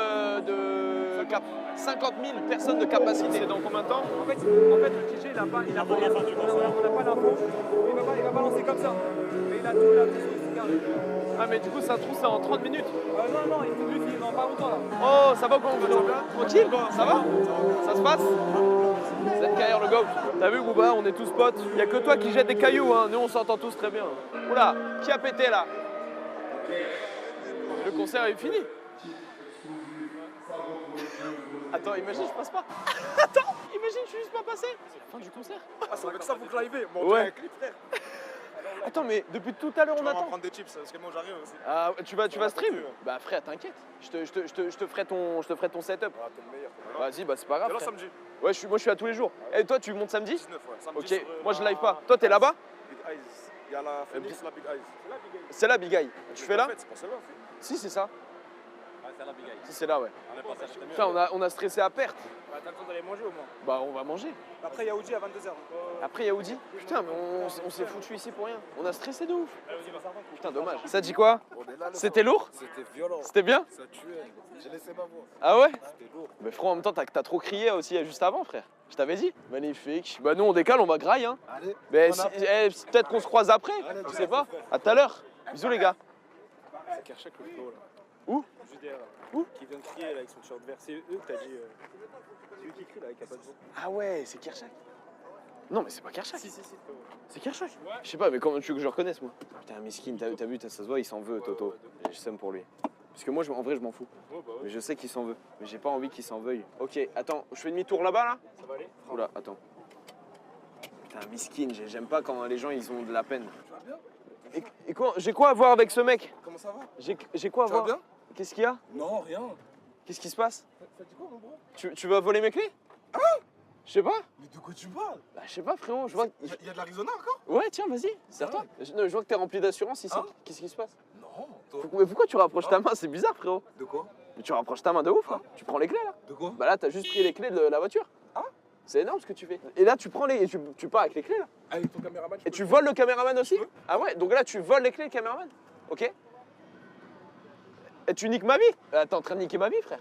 50 000 personnes de capacité. C'est dans combien de temps? En fait, le DJ, il a pas l'info. Il va balancer comme ça. Mais il a tout regardé. Ah, mais du coup, ça se trouve, c'est en 30 minutes. Non, il finit dans pas longtemps là. Oh, ça va comment vous tranquille? Ça va? Ça se passe? ZKR le GOAT. T'as vu, Bouba, on est tous potes. Y a que toi qui jette des cailloux, hein. Nous, on s'entend tous très bien. Oula, qui a pété là? Le concert est fini. Attends, imagine, je passe pas. Attends, imagine, je suis juste pas passé. C'est la fin du concert. Ah, c'est avec ça, faut que live. Bon, Ouais. un clip, frère. Attends, mais depuis tout à l'heure, on On va attend. prendre des chips parce que moi j'arrive aussi. Ah, tu vas stream? Bah, frère, t'inquiète. Je te ferai ton setup. Ah, t'es le meilleur. Vas-y, bah, c'est pas grave. C'est là frère. samedi. Ouais, moi, je suis à tous les jours. Et toi, tu montes samedi? 19, ouais. Samedi Ok, sur, moi, je live pas. Toi, t'es là-bas? Big Eyes. Il y a la Phoenix, la Big Eyes. C'est là, Big Eye. Tu fais là? C'est pas celle-là. Si, c'est ça. C'est la Big Eyes. Si, c'est là, ouais. Putain, Putain, on a stressé à perte. t'as le temps d'aller manger au moins. Bah, on va manger. Après, il y a Audi à 22h. Après, Yaoudi. Putain, mais on s'est foutu ici pour rien. On a stressé de ouf. Putain, dommage. Ça dit quoi? On est C'était lourd? C'était violent. C'était bien? Ça tuait. J'ai laissé ma voix. Ah ouais? C'était lourd. Mais frérot, en même temps, t'as trop crié aussi juste avant, frère. Je t'avais dit. Magnifique. Bah nous, on décale, on va graille, hein. Allez. Mais peut-être qu'on se croise après, Allez, je sais pas. À tout à l'heure. Bisous les gars. C'est Kershak le frérot là. Où? Judéa là. Où? Qui vient de crier là avec son t-shirt vert. C'est eux que t'as dit. C'est lui qui crie là avec la patte jaune. Ah ouais, c'est Kershak. Non mais c'est pas Kershak. Si, frérot. C'est Kershak. Je sais pas, mais comment tu veux que je le reconnaisse moi? Putain, miskin, t'as vu, ça se voit, il s'en veut, Toto. Je sème pour lui. Parce que moi, en vrai, je m'en fous. Ouais, bah ouais. Mais je sais qu'il s'en veut. Mais j'ai pas envie qu'il s'en veuille. Ok, attends, je fais demi-tour là-bas là? Ça va aller? Oula, attends. Putain, miskin, j'aime pas quand les gens ils ont de la peine. Tu vas bien? Et quoi, j'ai quoi à voir avec ce mec? Comment ça va? J'ai quoi à Tu vas voir? bien? Qu'est-ce qu'il y a? Non, rien. Qu'est-ce qui se passe? Ça dit quoi mon bro? Tu vas voler mes clés? Ah! Je sais pas. Mais de quoi tu parles? Bah, je sais pas, frérot. Je vois. Y a de l'Arizona encore? Ouais, tiens, vas-y, serre-toi. Non, je vois que t'es rempli d'assurance ici. Hein? Qu'est-ce qui se passe? Non. Toi. Mais pourquoi tu rapproches ta main? C'est bizarre, frérot. De quoi? Mais tu rapproches ta main de ouf, là. Tu prends les clés, là. De quoi? Bah là, t'as juste pris les clés de la voiture. Hein? C'est énorme ce que tu fais. Et là, tu prends les. Tu pars avec les clés, là. Avec ton caméraman. Et tu voles le caméraman aussi? peux. Ah ouais, donc là, tu voles les clés, le caméraman. Ok. Et tu niques ma vie? T'es en train de niquer ma vie, frère.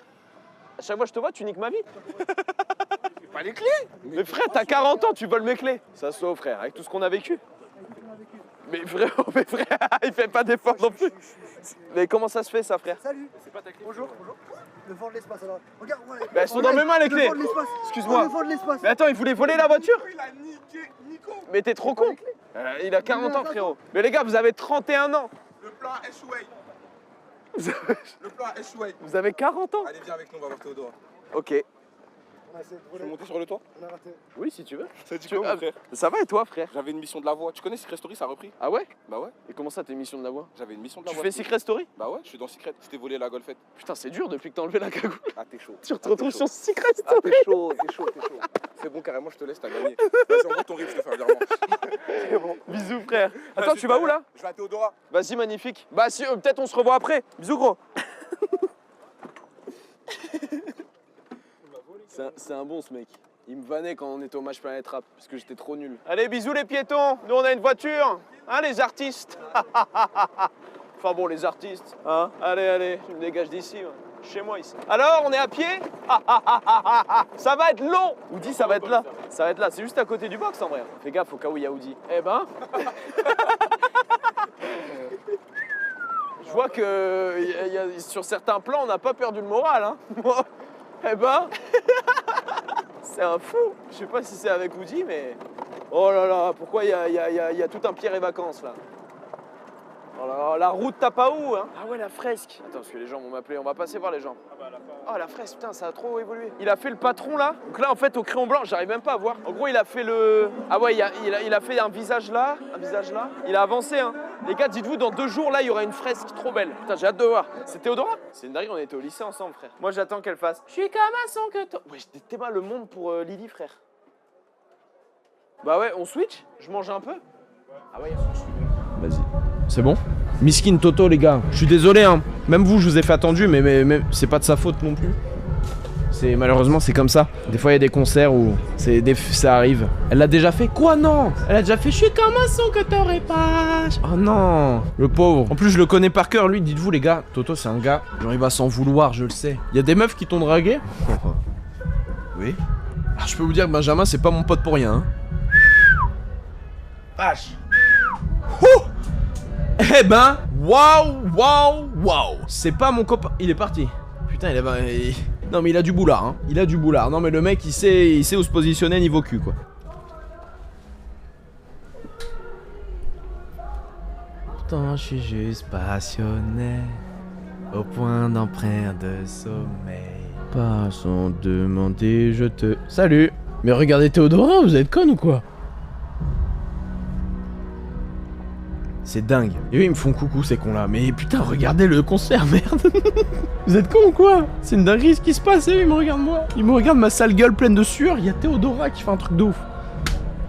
À chaque fois que je te vois, tu niques ma vie. Pas les clés! Mais frère, t'as 40 ans, tu voles mes clés. Ça se sauve, frère, avec tout ce qu'on a vécu. Mais frère, il fait pas d'effort non plus. Mais comment ça se fait, ça, frère? Salut, C'est pas ta clé. bonjour. Le vent de l'espace alors. Regarde, ouais. Bah, elles sont dans mes mains, les clés. Le vent de l'espace. Excuse-moi. Le vent de l'espace. Mais attends, il voulait voler la voiture? Il a niqué Nico! Mais t'es trop con. Il a 40 ans, frérot. Mais les gars, vous avez 31 ans. Le plan a échoué. Vous Le plan a échoué. avez 40 ans. Allez, viens avec nous, on va voir Théodore. Ok. On a essayé de Tu voler. veux monter sur le toit? On a raté. Oui, si tu veux. Ça dit Tu- quoi, ah, mon frère? Ça va et toi, frère? J'avais une mission de la voix. Tu connais Secret Story, ça a repris? Ah ouais? Bah ouais. Et comment ça, t'es mission de la voix? J'avais une mission de la Tu voix. fais Secret Story? Bah ouais, je suis dans Secret. Je t'ai volé la golfette. Putain, c'est dur depuis que t'as enlevé la cagoule. Ah, t'es chaud. Tu te Ah, retrouves t'es sur chaud. Secret Ah, Story. t'es chaud, t'es chaud, t'es chaud. C'est bon, carrément, je te laisse, t'as gagné. Vas-y, envoie ton riff, je te fais un virement. Bisous, frère. Attends, Vas-y, tu vas où là? Je vais à Théodora. Vas-y, magnifique. Bah, si, peut-être on se revoit après. Bisous, gros. C'est un bon, ce mec. Il me vannait quand on était au match Planète Rap, parce que j'étais trop nul. Allez, bisous les piétons. Nous, on a une voiture. Hein, les artistes. Enfin bon, les artistes. Hein? Allez, je me dégage d'ici. Ouais. Chez moi, ici. Alors, on est à pied? Ça va être long. Oudi, ça va être là. Ça va être là. C'est juste à côté du box, en vrai. Fais gaffe au cas où il y a Oudi. Eh ben... Je vois que sur certains plans, on n'a pas perdu le moral. Hein. Eh ben... C'est un fou. Je sais pas si c'est avec Woody, mais... Oh là là, pourquoi il y a tout un Pierre et Vacances, là? Oh là là, la route t'as pas où, hein? Ah ouais, la fresque. Attends, parce que les gens vont m'appeler, on va passer voir les gens. Oh, la fresque, putain, ça a trop évolué. Il a fait le patron, là. Donc là, en fait, au crayon blanc, j'arrive même pas à voir. En gros, il a fait le... Ah ouais, il a fait un visage là, Il a avancé, hein. Les gars, dites-vous, dans 2 jours, là, il y aura une fresque trop belle. Putain, j'ai hâte de voir. C'est Théodora? C'est une dinguerie, on était au lycée ensemble, frère. Moi, j'attends qu'elle fasse. Je suis comme un son que toi. Ouais, t'es mal le monde pour Lily, frère. Bah ouais, on switch? Je mange un peu? Ah ouais, vas-y. C'est bon? Miskin Toto, les gars. Je suis désolé, hein. Même vous, je vous ai fait attendu, mais c'est pas de sa faute non plus. Malheureusement, c'est comme ça. Des fois, il y a des concerts où ça arrive. Elle l'a déjà fait? Quoi, non? Elle a déjà fait. Je suis comme un son que t'aurais pas. Oh non, le pauvre. En plus, je le connais par cœur, lui. Dites-vous, les gars, Toto, c'est un gars. Genre, il va s'en vouloir, je le sais. Il y a des meufs qui t'ont dragué? Oui. Alors, je peux vous dire que Benjamin, c'est pas mon pote pour rien. Hein. Vache. Oh! Eh ben, waouh. C'est pas mon copain. Il est parti. Putain, non, mais il a du boulard, hein. Il a du boulard. Non, mais le mec, il sait où se positionner niveau cul, quoi. Pourtant, je suis juste passionné, au point d'en prendre de sommeil. Pas sans demander, je te... Salut. Mais regardez Théodora, vous êtes conne ou quoi? C'est dingue. Et eux, ils me font coucou, ces cons-là. Mais putain, regardez le concert, merde. Vous êtes cons ou quoi? C'est une dinguerie ce qui se passe, et eux, ils me regardent moi. Ils me regardent ma sale gueule pleine de sueur. Il y a Théodora qui fait un truc de ouf.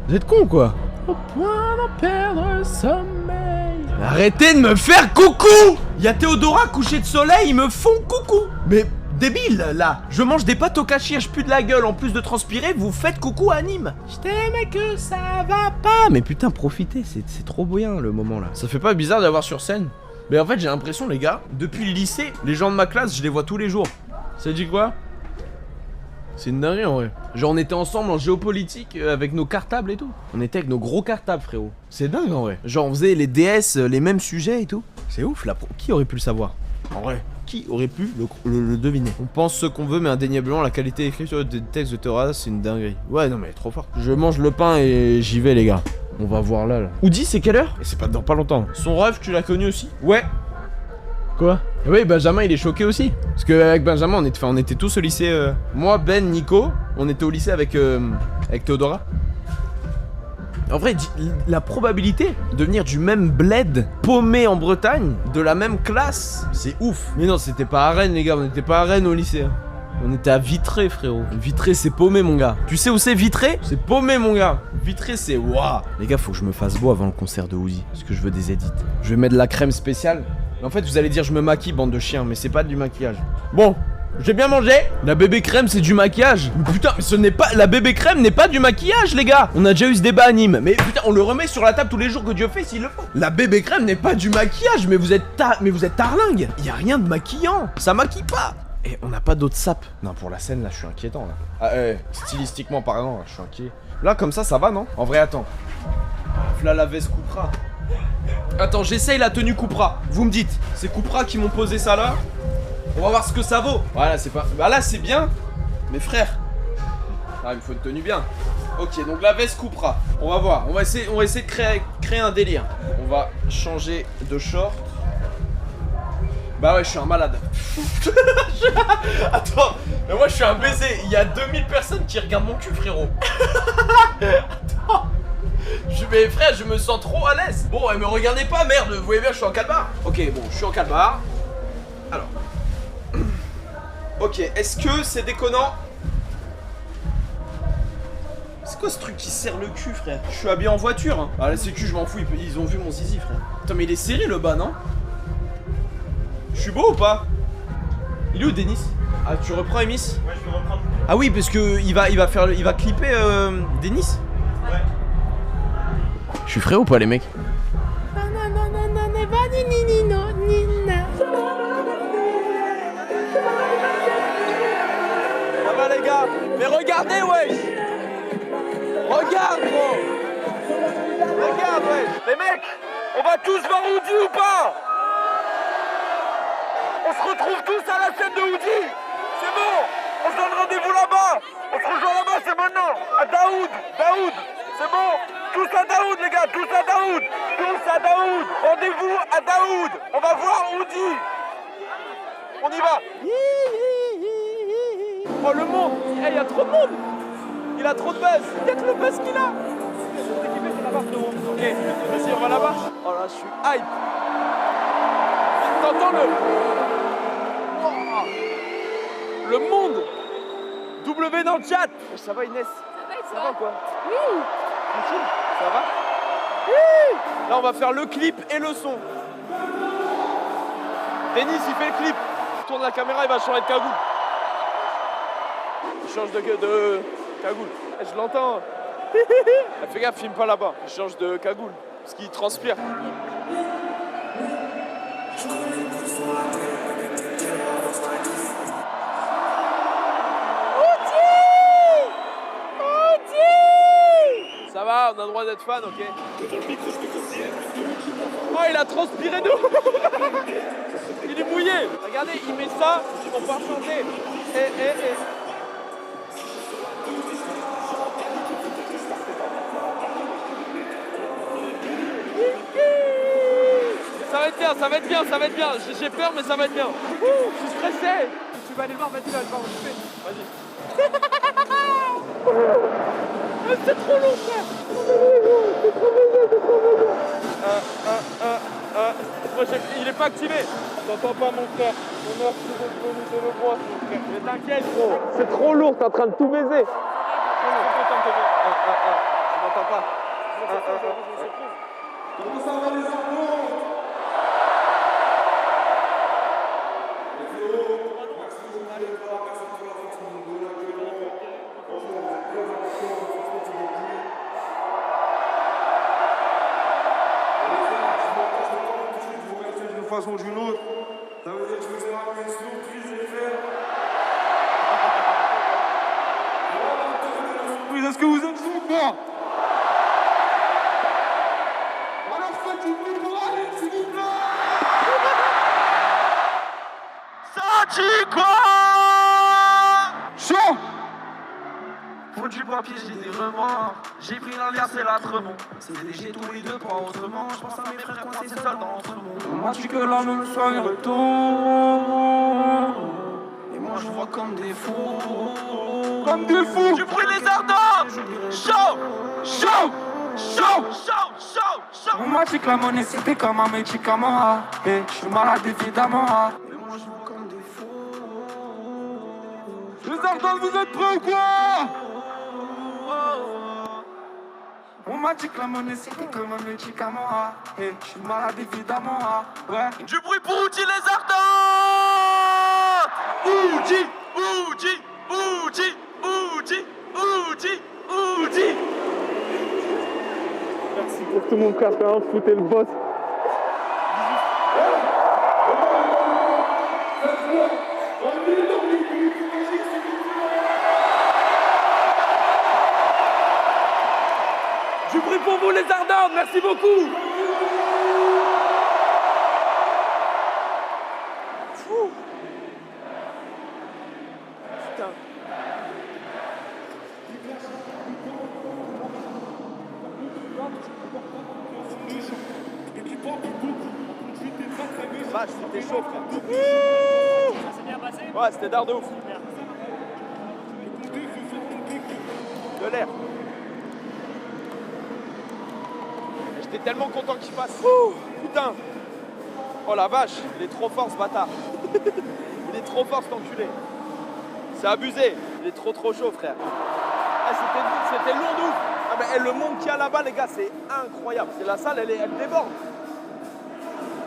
Vous êtes cons ou quoi? Au point d'en perdre le sommeil. Arrêtez de me faire coucou! Il y a Théodora couché de soleil, ils me font coucou. Mais débile, là. Je mange des pâtes au cachir, je pue de la gueule. En plus de transpirer, vous faites coucou à Nîmes. Je t'aime et que ça va pas. Mais putain, profitez, c'est trop bien le moment là. Ça fait pas bizarre d'avoir sur scène? Mais en fait, j'ai l'impression, les gars, depuis le lycée, les gens de ma classe, je les vois tous les jours. Ça dit quoi? C'est une dinguerie en vrai. Genre on était ensemble en géopolitique avec nos cartables et tout. On était avec nos gros cartables, frérot. C'est dingue en vrai. Genre on faisait les DS, les mêmes sujets et tout. C'est ouf là. Qui aurait pu le savoir? En vrai, qui aurait pu le deviner? On pense ce qu'on veut, mais indéniablement la qualité d'écriture des textes de Théoras, c'est une dinguerie. Ouais non mais trop fort. Je mange le pain et j'y vais les gars. On va voir là. Oudi, c'est quelle heure? Et c'est pas dans pas longtemps. Son rêve, tu l'as connu aussi? Ouais. Quoi? Oui, Benjamin il est choqué aussi. Parce qu'avec Benjamin on était tous au lycée. Moi, Ben, Nico, on était au lycée avec Théodora. En vrai, la probabilité de venir du même bled, paumé en Bretagne, de la même classe, c'est ouf. Mais non, c'était pas à Rennes les gars, on était pas à Rennes au lycée. Hein. On était à Vitré, frérot. Vitré, c'est paumé, mon gars. Tu sais où c'est Vitré? C'est paumé, mon gars. Vitré, c'est waouh. Les gars, faut que je me fasse beau avant le concert de Uzi. Parce que je veux des edits. Je vais mettre de la crème spéciale. En fait, vous allez dire je me maquille, bande de chiens, mais c'est pas du maquillage. Bon, j'ai bien mangé. La bébé crème, c'est du maquillage. Mais putain, mais ce n'est pas... La bébé crème n'est pas du maquillage, les gars. On a déjà eu ce débat à Nîmes. Mais putain, on le remet sur la table tous les jours que Dieu fait s'il le faut. La bébé crème n'est pas du maquillage, mais vous êtes tarlingue. Y a rien de maquillant. Ça maquille pas. Et on n'a pas d'autres sapes. Non, pour la scène, là, je suis inquiétant, là. Ah, stylistiquement parlant, là, je suis inquiet. Là, comme ça va, non? En vrai, attends. Là, la veste coupera. Attends, j'essaye la tenue Coupra. Vous me dites, c'est Coupra qui m'ont posé ça là. On va voir ce que ça vaut. Voilà, c'est pas... Bah là, c'est bien. Mais frère. Ah, il faut une tenue bien. Ok, donc la veste Coupra. On va voir. On va essayer de créer un délire. On va changer de short. Bah ouais, je suis un malade. Attends, mais moi je suis un baiser. Il y a 2000 personnes qui regardent mon cul, frérot. Attends. Mais frère, je me sens trop à l'aise. Bon, me regardez pas, merde, vous voyez bien, je suis en calbar. Ok, bon, je suis en calbar. Alors. Ok, est-ce que c'est déconnant? C'est quoi ce truc qui serre le cul, frère? Je suis habillé en voiture. Hein. Ah, la sécu, je m'en fous, ils ont vu mon zizi, frère. Attends, mais il est serré le bas, non? Je suis beau ou pas? Il est où, Denis? Ah, tu reprends, Emis? Ouais, je vais reprendre. Ah oui, parce que il va clipper Denis? Ouais. Je suis frais ou pas les mecs? Ça va les gars? Mais regardez ouais. Regarde gros. Regarde ouais. Les mecs, on va tous voir Uzi ou pas? On se retrouve tous à la scène de Uzi. C'est bon. On se donne rendez-vous là-bas. On se rejoint là-bas, c'est maintenant. À Daoud. C'est bon. Tous à Daoud les gars, tous à Daoud. Tous à Daoud. Rendez-vous à Daoud. On va voir Uzi. On y va. Oh le monde. Il y a trop de monde. Il a trop de buzz. Regarde le buzz qu'il a. Ok, vas-y, on va là-bas. Oh là, je suis hype. T'entends le monde. W dans le chat. Ça va Inès? Ça va quoi? Oui. Tranquille. Ça va? Oui. Là on va faire le clip et le son. Denis il fait le clip. Il tourne la caméra, il va changer de cagoule. Il change de cagoule. Je l'entends. Fais gaffe, filme pas là-bas. Il change de cagoule. Parce qu'il transpire. Ça va, on a le droit d'être fan, ok? Oh, il a transpiré d'eau. Il est mouillé. Regardez, il met ça pour pouvoir chanter. Ça va être bien. J'ai peur, mais ça va être bien. Je suis stressé. Tu vas aller voir, vas-y, vas-y. C'est trop long, frère. Moi, il est pas activé. T'entends pas, mon frère. On a de le voir, mon frère. Mais t'inquiète, gros. C'est trop lourd, t'es en train de tout baiser. Je m'entends pas. façon ou d'une autre. Ça veut dire que je vous ai ramené une surprise, les frères. Est-ce que vous êtes sous ou pas? Alors faites du bruit pour aller, s'il vous plaît. Ça dit quoi? Chaud. Faut du papier, j'ai des remords. J'ai pris l'alias, c'est la tremont. C'est léger tous les deux, pas autrement. Je pense à mes frères coincés seuls dans le tremont. Moi, tu que l'homme me soigne retour. Et moi, je vois comme des fous. Comme des fous. Tu brûles les ardentes. Chaud, chaud, chaud, chaud, chaud, chaud. On m'a dit que la monnaie c'était comme un médicament. Et je suis malade évidemment. Mais moi, je vois comme des fous. Les ardentes, vous êtes prêts ou quoi? On m'a dit que la monnaie c'était comme un médicament. Et je suis malade évidemment. Ouais. Du bruit pour Oudi les ardentes. Oudi, Oudi, Oudi, Oudi, Oudi, Oudi. Merci pour tout mon café, hein, foutez le boss. Du bruit pour vous les ardentes, merci beaucoup. Putain. Vache, c'était chaud, frère. Ça s'est bien passé? Ouais, c'était d'art de ouf. De l'air. J'étais tellement content qu'il passe. Putain. Oh la vache, il est trop fort ce bâtard. Il est trop fort cet enculé. C'est abusé. Il est trop chaud, frère. Ah, c'était lourd de ouf. Ah, mais le monde qu'il y a là-bas, les gars, c'est incroyable. C'est la salle, elle déborde.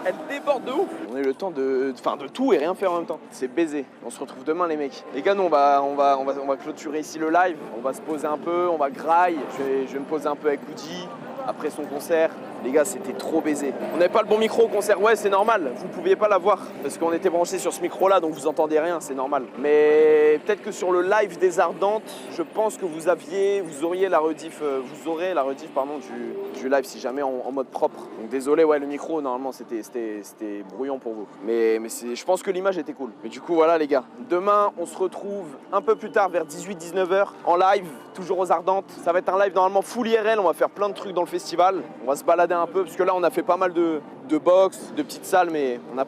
Elle déborde de ouf. On a eu le temps de tout et rien faire en même temps. C'est baisé. On se retrouve demain, les mecs. Les gars, nous, on va clôturer ici le live. On va se poser un peu, on va graille. Je vais me poser un peu avec Oudi après son concert. Les gars, c'était trop baisé. On n'avait pas le bon micro au concert. Ouais, c'est normal. Vous ne pouviez pas l'avoir parce qu'on était branché sur ce micro-là, donc vous entendez rien. C'est normal. Mais peut-être que sur le live des Ardentes, je pense que vous auriez la rediff, vous aurez la rediff du live si jamais en mode propre. Donc désolé, ouais, le micro normalement c'était brouillon pour vous. Mais je pense que l'image était cool. Mais du coup voilà les gars. Demain, on se retrouve un peu plus tard vers 18-19h en live, toujours aux Ardentes. Ça va être un live normalement full IRL. On va faire plein de trucs dans le festival. On va se balader un peu parce que là on a fait pas mal de box, de petites salles, mais on n'a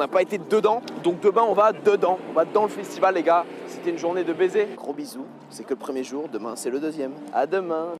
pas été dedans. Donc demain on va dedans, on va dans le festival les gars. C'était une journée de baiser. Gros bisous, c'est que le premier jour, demain c'est le deuxième. À demain.